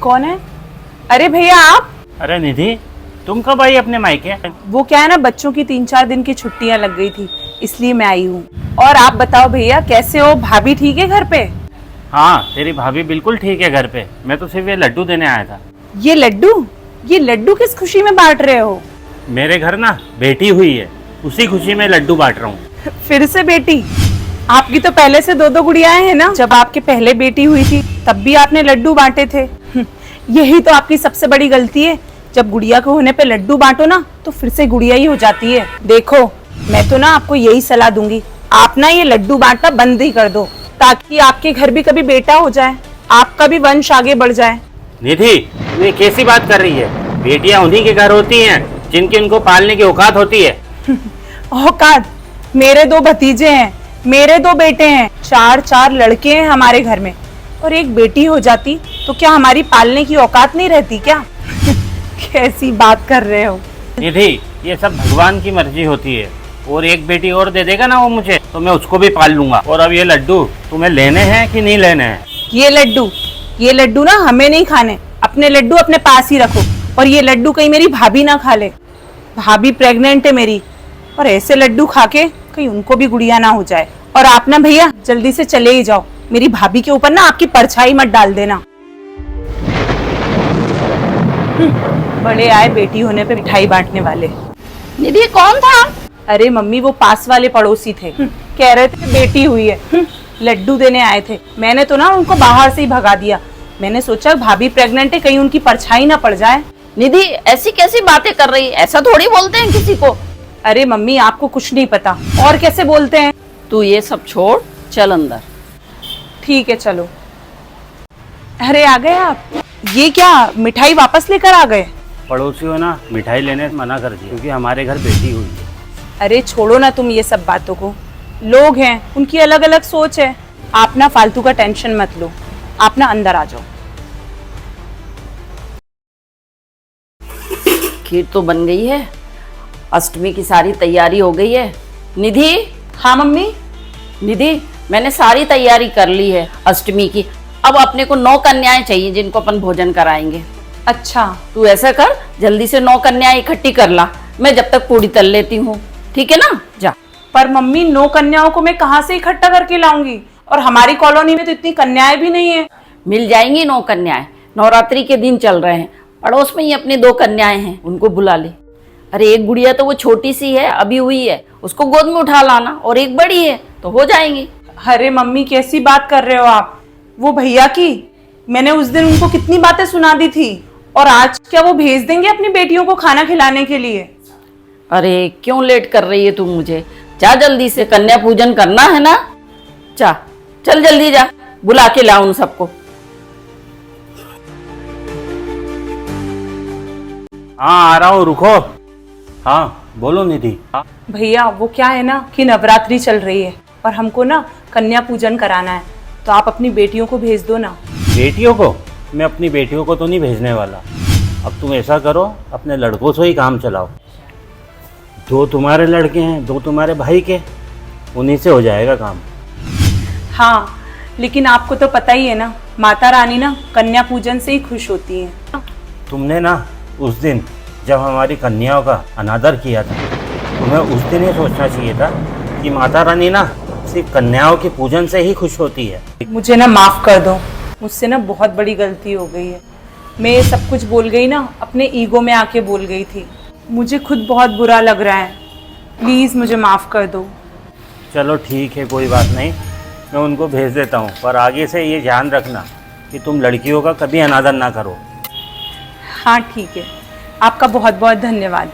कौन है? अरे भैया आप? अरे निधि, तुम कब आई अपने मायके? वो क्या है ना, बच्चों की 3-4 दिन की छुट्टियां लग गई थी, इसलिए मैं आई हूँ। और आप बताओ भैया, कैसे हो? भाभी ठीक है घर पे? हाँ, तेरी भाभी बिल्कुल ठीक है घर पे। मैं तो सिर्फ ये लड्डू देने आया था। ये लड्डू किस खुशी में बांट रहे हो? मेरे घर ना बेटी हुई है, उसी खुशी में लड्डू बांट रहा हूँ। फिर से बेटी? आपकी तो पहले से 2-2 गुड़ियाएं हैं ना। जब आपके पहले बेटी हुई थी तब भी आपने लड्डू बांटे थे। यही तो आपकी सबसे बड़ी गलती है। जब गुड़िया के होने पे लड्डू बांटो ना तो फिर से गुड़िया ही हो जाती है। देखो, मैं तो ना आपको यही सलाह दूंगी, आप ना ये लड्डू बांटना बंद ही कर दो, ताकि आपके घर भी कभी बेटा हो जाए, आपका भी वंश आगे बढ़ जाए। निधि, तू ये कैसी बात कर रही है? बेटियां उन्हीं के घर होती हैं जिनकी उनको पालने की औकात होती है। औकात? मेरे 2 भतीजे हैं, मेरे 2 बेटे हैं, 4 लड़के हैं हमारे घर में, और एक बेटी हो जाती तो क्या हमारी पालने की औकात नहीं रहती क्या? कैसी बात कर रहे हो? निधि, ये सब भगवान की मर्जी होती है, और एक बेटी और दे देगा ना वो मुझे, तो मैं उसको भी पाल लूंगा। और अब ये लड्डू तुम्हें लेने हैं कि नहीं लेने हैं? ये लड्डू ना हमें नहीं खाने। अपने लड्डू अपने पास ही रखो, और ये लड्डू कहीं मेरी भाभी ना खा ले। भाभी प्रेग्नेंट है मेरी, और ऐसे लड्डू खा के कहीं उनको भी गुड़िया ना हो जाए। और आप ना भैया जल्दी से चले ही जाओ, मेरी भाभी के ऊपर ना आपकी परछाई मत डाल देना। बड़े आए बेटी होने पे मिठाई बांटने वाले। निधि कौन था? अरे मम्मी, वो पास वाले पड़ोसी थे, कह रहे थे बेटी हुई है, लड्डू देने आए थे। मैंने तो ना उनको बाहर से ही भगा दिया। मैंने सोचा भाभी प्रेग्नेंट है, कहीं उनकी परछाई ना पड़ जाए। निधि ऐसी कैसी बातें कर रही है? ऐसा थोड़ी बोलते हैं किसी को। अरे मम्मी, आपको कुछ नहीं पता। और कैसे बोलते हैं? तू ये सब छोड़, चल अंदर। ठीक है चलो। अरे आ गए आप? ये क्या, मिठाई वापस लेकर आ गए? पड़ोसियों ना मिठाई लेने से मना कर दिया, क्योंकि हमारे घर बेटी हुई है। अरे छोड़ो ना तुम ये सब बातों को, लोग हैं, उनकी अलग अलग सोच है। आप ना फालतू का टेंशन मत लो, आप ना अंदर आ जाओ। खीर तो बन गई है, अष्टमी की सारी तैयारी हो गई है। निधि, हाँ मम्मी? निधि मैंने सारी तैयारी कर ली है अष्टमी की। अब अपने को 9 कन्याएं चाहिए जिनको अपन भोजन कराएंगे। अच्छा, तू ऐसा कर, जल्दी से 9 कन्याएं इकट्ठी कर ला, मैं जब तक पूड़ी तल लेती हूँ। ठीक है ना? जा। पर मम्मी 9 कन्याओं को मैं कहाँ से इकट्ठा करके लाऊंगी? और हमारी कॉलोनी में तो इतनी कन्याएं भी नहीं है। मिल जाएंगी 9 कन्याएं, नवरात्रि के दिन चल रहे हैं। पड़ोस में ही अपनी 2 कन्याएं हैं, उनको बुला ले। अरे एक गुड़िया तो वो छोटी सी है, अभी हुई है, उसको गोद में उठा लाना, और एक बड़ी है तो हो जाएंगी। अरे मम्मी, कैसी बात कर रहे हो आप? वो भैया की, मैंने उस दिन उनको कितनी बातें सुना दी थी, और आज क्या वो भेज देंगे अपनी बेटियों को खाना खिलाने के लिए? अरे क्यों लेट कर रही है तू? मुझे जा जल्दी से, कन्या पूजन करना है ना। जा, चल जल्दी जा, बुला के ला उन सबको। हाँ आ रहा हूँ, रुको। हाँ बोलो निधि। हाँ भैया वो क्या है ना कि नवरात्रि चल रही है, और हमको ना कन्या पूजन कराना है, तो आप अपनी बेटियों को भेज दो ना। बेटियों को? मैं अपनी बेटियों को तो नहीं भेजने वाला। अब तुम ऐसा करो, अपने लड़कों से ही काम चलाओ। 2 तुम्हारे लड़के हैं, 2 तुम्हारे भाई के, उन्हीं से हो जाएगा काम। हाँ, लेकिन आपको तो पता ही है ना, माता रानी ना कन्या पूजन से ही खुश होती है। तुमने ना उस दिन जब हमारी कन्याओं का अनादर किया था, तुम्हें उस दिन ये सोचना चाहिए था कि माता रानी ना सिर्फ कन्याओं के पूजन से ही खुश होती है। मुझे ना माफ कर दो, मुझसे ना बहुत बड़ी गलती हो गई है। मैं ये सब कुछ बोल गई ना, अपने ईगो में आके बोल गई थी। मुझे खुद बहुत बुरा लग रहा है, प्लीज़ मुझे माफ़ कर दो। चलो ठीक है, कोई बात नहीं, मैं उनको भेज देता हूँ। पर आगे से ये ध्यान रखना कि तुम लड़कियों का कभी अनादर ना करो। हाँ ठीक है, आपका बहुत बहुत धन्यवाद।